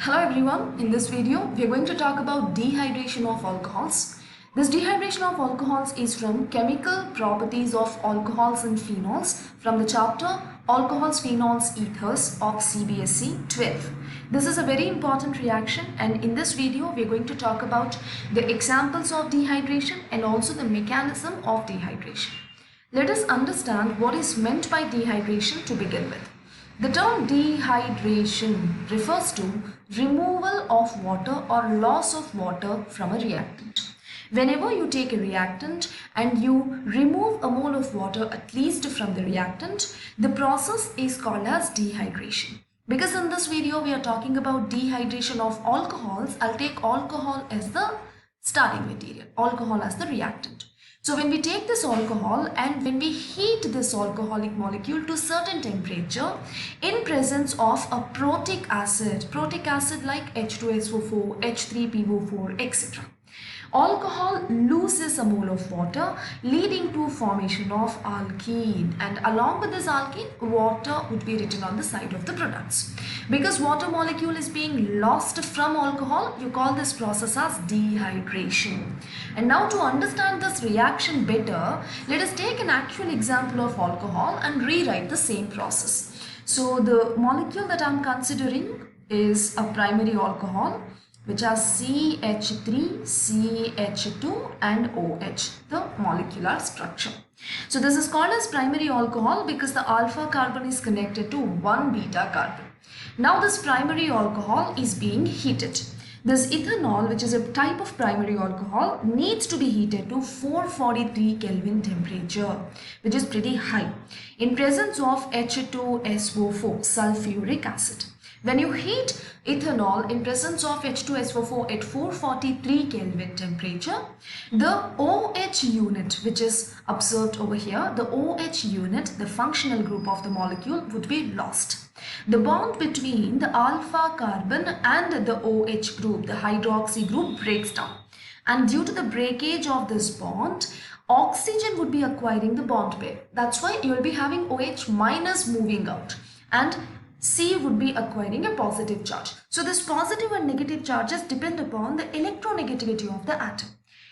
Hello everyone, in this video we are going to talk about dehydration of alcohols. This dehydration of alcohols is from Chemical Properties of Alcohols and Phenols from the chapter Alcohols, Phenols, Ethers of CBSE 12. This is a very important reaction, and in this video we are going to talk about the examples of dehydration and also the mechanism of dehydration. Let us understand what is meant by dehydration to begin with. The term dehydration refers to removal of water or loss of water from a reactant. Whenever you take a reactant and you remove a mole of water at least from the reactant, the process is called as dehydration. Because in this video we are talking about dehydration of alcohols, I'll take alcohol as the starting material, alcohol as the reactant. So when we take this alcohol and when we heat this alcoholic molecule to certain temperature in presence of a protic acid like H2SO4, H3PO4, etc. Alcohol loses a mole of water, leading to formation of alkene, and along with this alkene, water would be written on the side of the products. Because water molecule is being lost from alcohol, you call this process as dehydration. And now to understand this reaction better, let us take an actual example of alcohol and rewrite the same process. So the molecule that I am considering is a primary alcohol, which has CH3, CH2 and OH, the molecular structure. So this is called as primary alcohol because the alpha carbon is connected to one beta carbon. Now this primary alcohol is being heated. This ethanol, which is a type of primary alcohol, needs to be heated to 443 Kelvin temperature, which is pretty high, in presence of H2SO4, sulfuric acid. When you heat ethanol in presence of H2SO4 at 443 Kelvin temperature, the OH unit, which is observed over here, the OH unit, the functional group of the molecule, would be lost. The bond between the alpha carbon and the OH group, the hydroxy group, breaks down. And due to the breakage of this bond, oxygen would be acquiring the bond pair. That's why you will be having OH minus moving out, and C would be acquiring a positive charge. So this positive and negative charges depend upon the electronegativity of the atom.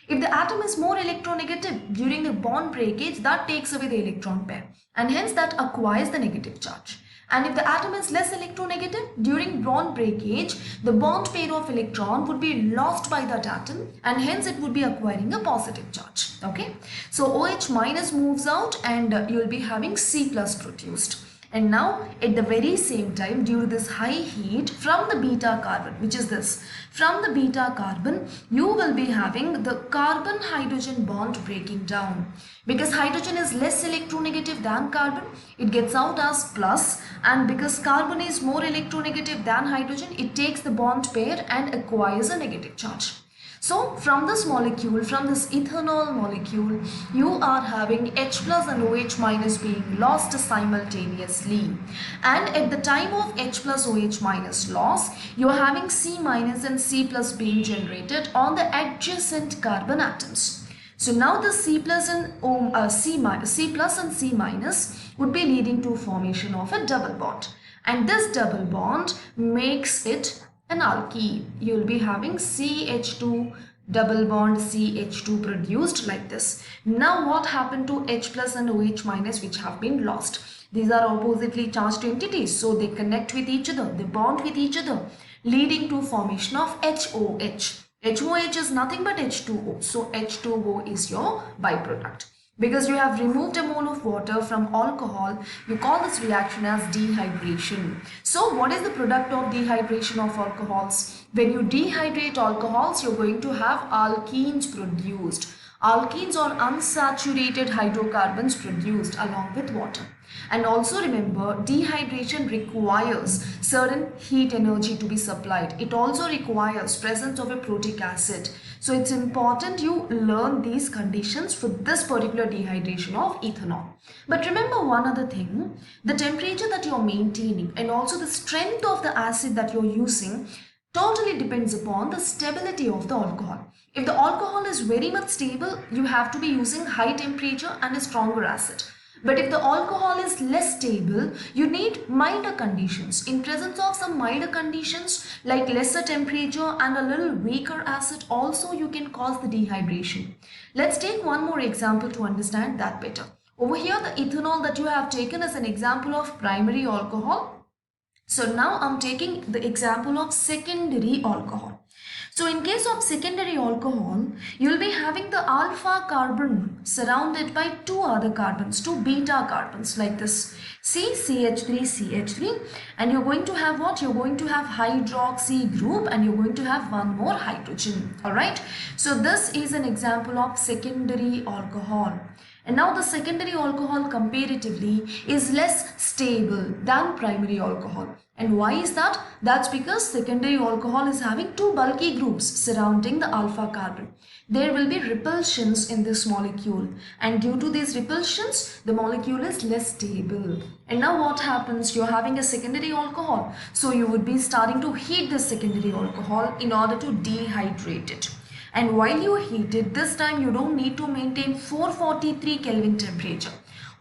If the atom is more electronegative during the bond breakage, that takes away the electron pair, and hence that acquires the negative charge. And if the atom is less electronegative during bond breakage, the bond pair of electron would be lost by that atom, and hence it would be acquiring a positive charge. Okay, so OH minus moves out and you will be having C plus produced. And now at the very same time, due to this high heat from the beta carbon, which is this, from the beta carbon, you will be having the carbon hydrogen bond breaking down. Because hydrogen is less electronegative than carbon, it gets out as plus, and because carbon is more electronegative than hydrogen, it takes the bond pair and acquires a negative charge. So from this molecule, from this ethanol molecule, you are having H plus and OH minus being lost simultaneously. And at the time of H plus OH minus loss, you are having C minus and C plus being generated on the adjacent carbon atoms. So now the C plus and C minus would be leading to formation of a double bond. And this double bond makes it an alkene. You will be having CH2 double bond CH2 produced like this. Now what happened to H plus and OH minus, which have been lost? These are oppositely charged entities, so they connect with each other, they bond with each other, leading to formation of HOH. HOH is nothing but H2O, so H2O is your byproduct. Because you have removed a mole of water from alcohol, you call this reaction as dehydration. So what is the product of dehydration of alcohols? When you dehydrate alcohols, you're going to have alkenes produced. Alkenes or unsaturated hydrocarbons produced along with water. And also remember, dehydration requires certain heat energy to be supplied. It also requires presence of a protic acid. So it's important you learn these conditions for this particular dehydration of ethanol. But remember one other thing, the temperature that you're maintaining and also the strength of the acid that you're using totally depends upon the stability of the alcohol. If the alcohol is very much stable, you have to be using high temperature and a stronger acid. But if the alcohol is less stable, you need milder conditions. In presence of some milder conditions like lesser temperature and a little weaker acid, also you can cause the dehydration. Let's take one more example to understand that better. Over here, the ethanol that you have taken is an example of primary alcohol. So now I'm taking the example of secondary alcohol. So in case of secondary alcohol, you'll be having the alpha carbon surrounded by two other carbons, two beta carbons like this CH3, and you're going to have what? You're going to have hydroxy group and you're going to have one more hydrogen. Alright, so this is an example of secondary alcohol. And now the secondary alcohol comparatively is less stable than primary alcohol. And why is that? That's because secondary alcohol is having two bulky groups surrounding the alpha carbon. There will be repulsions in this molecule, and due to these repulsions, the molecule is less stable. And now what happens? You're having a secondary alcohol. So you would be starting to heat the secondary alcohol in order to dehydrate it. And while you heat it, this time you don't need to maintain 443 Kelvin temperature.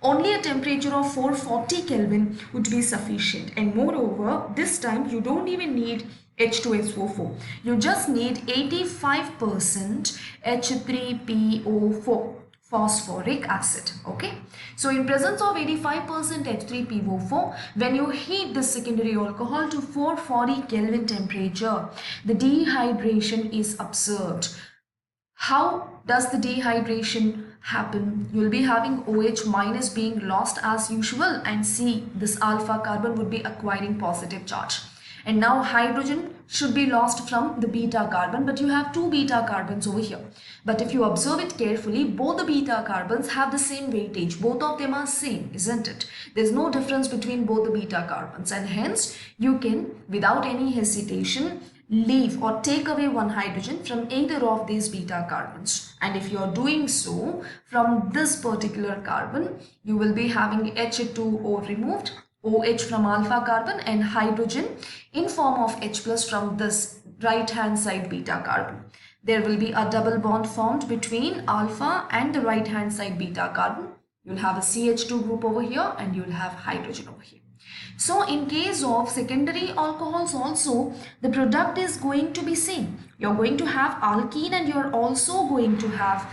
Only a temperature of 440 Kelvin would be sufficient. And moreover, this time you don't even need H2SO4. You just need 85% H3PO4. Phosphoric acid. Okay, so in presence of 85% H3PO4, when you heat the secondary alcohol to 440 Kelvin temperature, the dehydration is observed. How does the dehydration happen? You'll be having OH minus being lost as usual, and C, this alpha carbon would be acquiring positive charge. And now hydrogen should be lost from the beta carbon, but you have two beta carbons over here. But if you observe it carefully, both the beta carbons have the same weightage. Both of them are same, isn't it? There's no difference between both the beta carbons, and hence you can, without any hesitation, leave or take away one hydrogen from either of these beta carbons. And if you are doing so, from this particular carbon, you will be having H2O removed, OH from alpha carbon, and hydrogen in form of H plus from this right hand side beta carbon. There will be a double bond formed between alpha and the right hand side beta carbon. You'll have a CH2 group over here and you'll have hydrogen over here. So in case of secondary alcohols also, the product is going to be same. You're going to have alkene and you're also going to have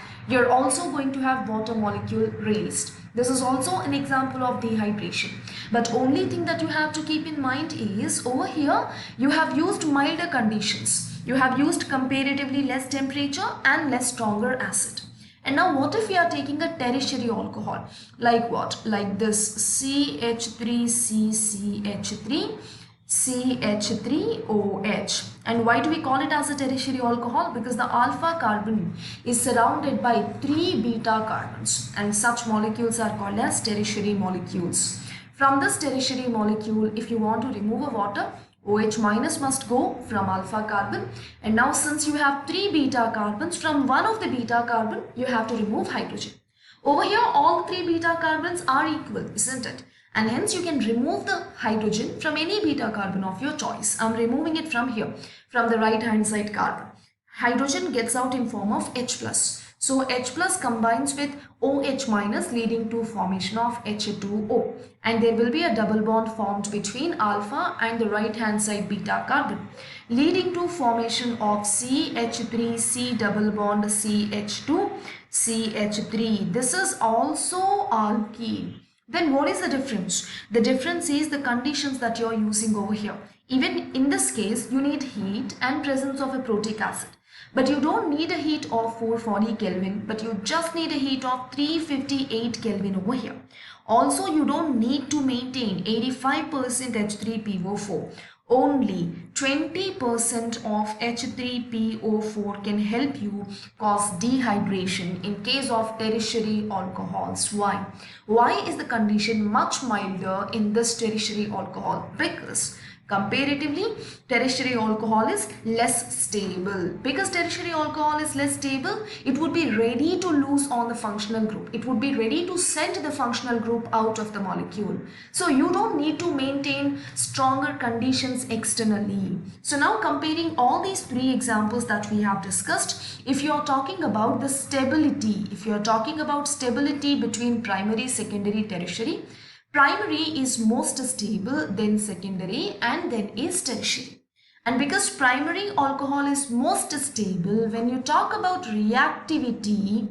water molecule released. This is also an example of dehydration. But only thing that you have to keep in mind is over here you have used milder conditions. You have used comparatively less temperature and less stronger acid. And now what if we are taking a tertiary alcohol? Like what? Like this CH3CCH3 CH3OH. And why do we call it as a tertiary alcohol? Because the alpha carbon is surrounded by three beta carbons, and such molecules are called as tertiary molecules. From this tertiary molecule, if you want to remove a water, OH minus must go from alpha carbon, and now since you have three beta carbons, from one of the beta carbon you have to remove hydrogen. Over here all three beta carbons are equal, isn't it? And hence you can remove the hydrogen from any beta carbon of your choice. I'm removing it from here, from the right hand side carbon. Hydrogen gets out in form of H plus. So H plus combines with OH minus, leading to formation of H2O, and there will be a double bond formed between alpha and the right hand side beta carbon, leading to formation of CH3 C double bond CH2 CH3. This is also alkene. Then what is the difference? The difference is the conditions that you are using over here. Even in this case, you need heat and presence of a protic acid. But you don't need a heat of 440 Kelvin, but you just need a heat of 358 Kelvin over here. Also, you don't need to maintain 85% H3PO4. Only 20% of H3PO4 can help you cause dehydration in case of tertiary alcohols. Why? Why is the condition much milder in this tertiary alcohol? Because Comparatively, tertiary alcohol is less stable. Because tertiary alcohol is less stable, it would be ready to lose on the functional group. It would be ready to send the functional group out of the molecule. So you don't need to maintain stronger conditions externally. So now comparing all these three examples that we have discussed, if you are talking about the stability, if you are talking about stability between primary, secondary, tertiary, primary is most stable, then secondary, and then is tertiary. And because primary alcohol is most stable, when you talk about reactivity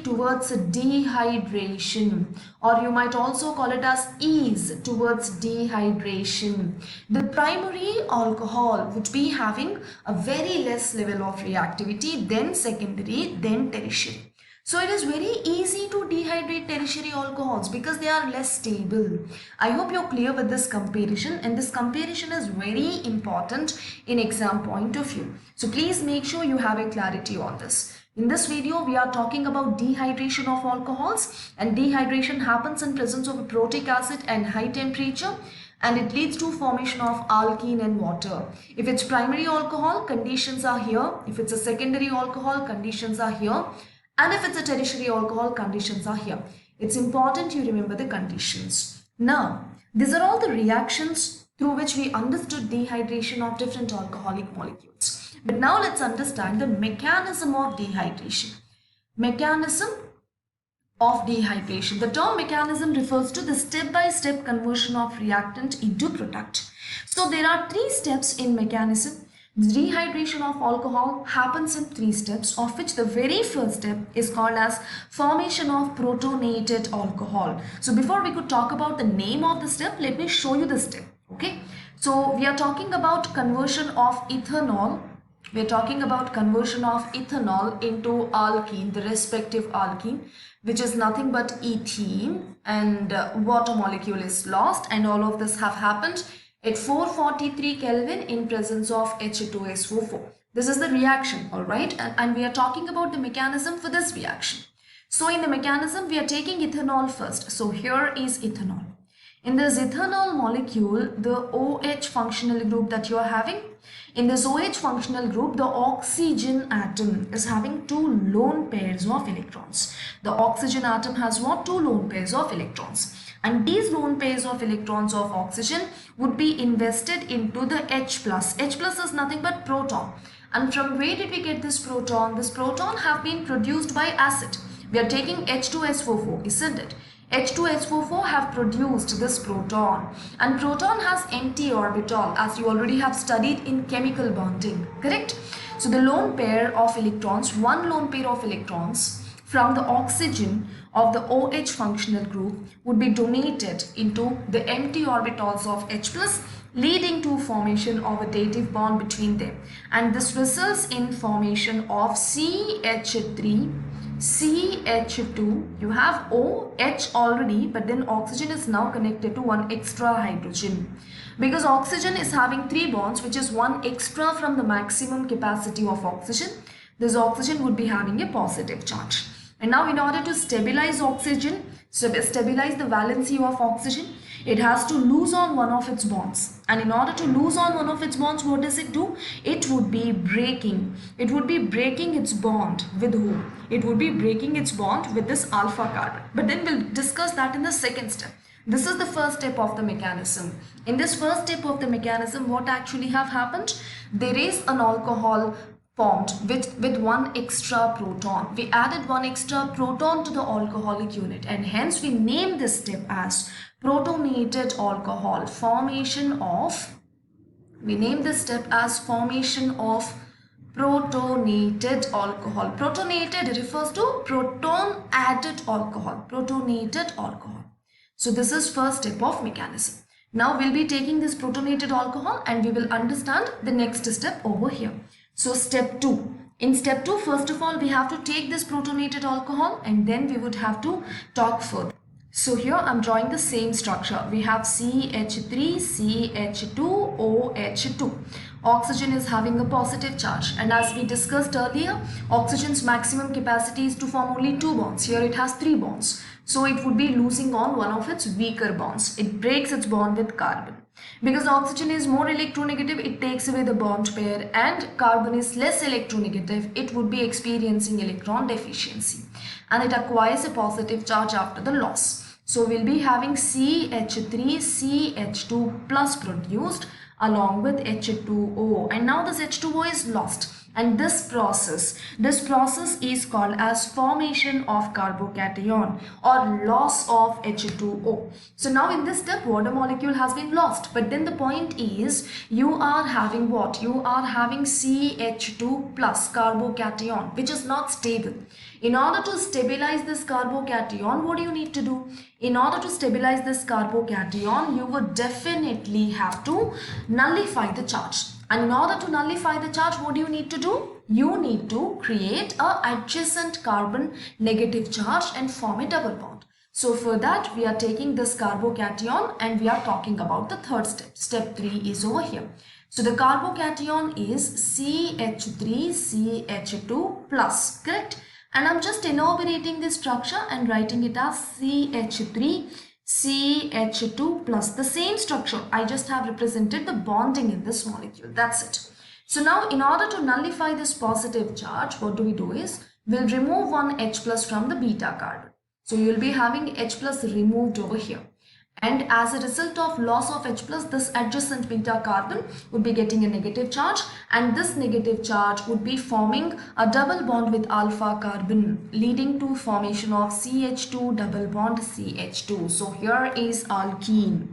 towards dehydration, or you might also call it as ease towards dehydration, the primary alcohol would be having a very less level of reactivity than secondary, then tertiary. So it is very easy to dehydrate tertiary alcohols because they are less stable. I hope you're clear with this comparison, and this comparison is very important in exam point of view. So please make sure you have a clarity on this. In this video, we are talking about dehydration of alcohols, and dehydration happens in presence of a protic acid and high temperature, and it leads to formation of alkene and water. If it's primary alcohol, conditions are here. If it's a secondary alcohol, conditions are here. And if it's a tertiary alcohol, conditions are here. It's important you remember the conditions. Now, these are all the reactions through which we understood dehydration of different alcoholic molecules. But now let's understand the mechanism of dehydration. Mechanism of dehydration. The term mechanism refers to the step-by-step conversion of reactant into product. So there are three steps in mechanism. The dehydration of alcohol happens in three steps, of which the very first step is called as formation of protonated alcohol. So before we could talk about the name of the step, let me show you the step. Okay. So we are talking about conversion of ethanol. We are talking about conversion of ethanol into alkene, the respective alkene, which is nothing but ethene, and water molecule is lost, and all of this have happened at 443 Kelvin in presence of H2SO4. This is the reaction, all right, and we are talking about the mechanism for this reaction. So in the mechanism, we are taking ethanol first. So here is ethanol. In this ethanol molecule, the OH functional group that you are having, in this OH functional group, the oxygen atom is having two lone pairs of electrons. The oxygen atom has what? Two lone pairs of electrons. And these lone pairs of electrons of oxygen would be invested into the H+. H+ is nothing but proton. And from where did we get this proton? This proton have been produced by acid. We are taking H2SO4, isn't it? H2SO4 have produced this proton, and proton has empty orbital, as you already have studied in chemical bonding, correct? So the lone pair of electrons, one lone pair of electrons from the oxygen of the OH functional group would be donated into the empty orbitals of H+, leading to formation of a dative bond between them, and this results in formation of CH3, CH2. You have OH already, but then oxygen is now connected to one extra hydrogen. Because oxygen is having 3 bonds, which is one extra from the maximum capacity of oxygen, this oxygen would be having a positive charge. And now in order to stabilize oxygen, stabilize the valency of oxygen, it has to lose on one of its bonds. And in order to lose on one of its bonds, what does it do? It would be breaking. It would be breaking its bond with who? It would be breaking its bond with this alpha carbon. But then we'll discuss that in the second step. This is the first step of the mechanism. In this first step of the mechanism, what actually have happened? There is an alcohol formed with one extra proton. We added one extra proton to the alcoholic unit, and hence we name this step as protonated alcohol. We name this step as formation of protonated alcohol. Protonated refers to proton added alcohol. Protonated alcohol. So this is first step of mechanism. Now we'll be taking this protonated alcohol and we will understand the next step over here. So step 2. In step 2, first of all, we have to take this protonated alcohol and then we would have to talk further. So here I'm drawing the same structure. We have CH3, CH2, OH2. Oxygen is having a positive charge, and as we discussed earlier, oxygen's maximum capacity is to form only 2 bonds. Here it has 3 bonds. So it would be losing on one of its weaker bonds. It breaks its bond with carbon. Because oxygen is more electronegative, it takes away the bond pair, and carbon is less electronegative, it would be experiencing electron deficiency, and it acquires a positive charge after the loss. So we'll be having CH3CH2 plus produced along with H2O, and now this H2O is lost. And this process is called as formation of carbocation or loss of H2O. So now in this step, water molecule has been lost, but then the point is you are having what? You are having CH2 plus carbocation, which is not stable. In order to stabilize this carbocation, what do you need to do? In order to stabilize this carbocation, you would definitely have to nullify the charge. And in order to nullify the charge, what do you need to do? You need to create a adjacent carbon negative charge and form a double bond. So for that, we are taking this carbocation and we are talking about the third step. Step 3 is over here. So the carbocation is CH3CH2 plus, correct? And I'm just enumerating this structure and writing it as CH3CH2 plus, the same structure. I just have represented the bonding in this molecule. That's it. So now in order to nullify this positive charge, what do we do is we'll remove one H plus from the beta carbon. So you'll be having H plus removed over here. And as a result of loss of H plus, this adjacent beta carbon would be getting a negative charge, and this negative charge would be forming a double bond with alpha carbon, leading to formation of CH2 double bond CH2. So here is alkene.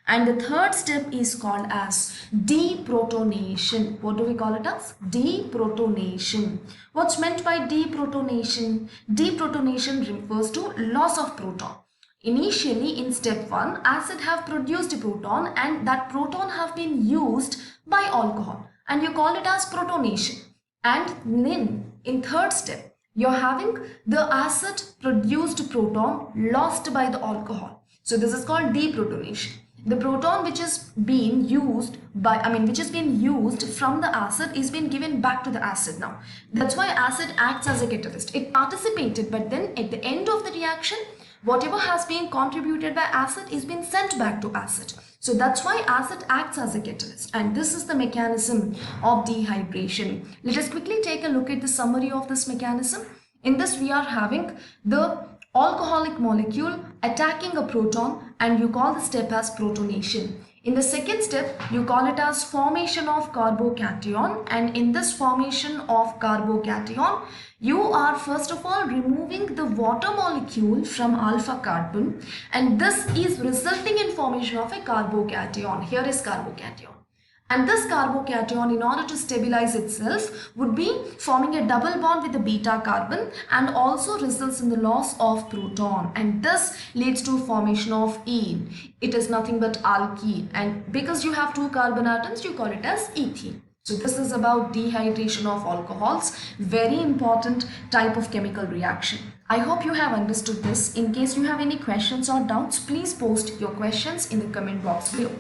And the third step is called as deprotonation. What do we call it as? Deprotonation. What's meant by deprotonation? Deprotonation refers to loss of proton. Initially in step 1, acid have produced a proton, and that proton have been used by alcohol, and you call it as protonation. And then in third step, you're having the acid produced proton lost by the alcohol. So this is called deprotonation. The proton which is being used which has been used from the acid is being given back to the acid now. That's why acid acts as a catalyst. It participated, but then at the end of the reaction, whatever has been contributed by acid is being sent back to acid. So that's why acid acts as a catalyst, and this is the mechanism of dehydration. Let us quickly take a look at the summary of this mechanism. In this, we are having the alcoholic molecule attacking a proton, and you call the step as protonation. In the second step, you call it as formation of carbocation, and in this formation of carbocation, you are first of all removing the water molecule from alpha carbon, and this is resulting in formation of a carbocation. Here is carbocation. And this carbocation, in order to stabilize itself, would be forming a double bond with the beta carbon and also results in the loss of proton. And this leads to formation of ene. It is nothing but alkene. And because you have two carbon atoms, you call it as ethene. So this is about dehydration of alcohols. Very important type of chemical reaction. I hope you have understood this. In case you have any questions or doubts, please post your questions in the comment box below.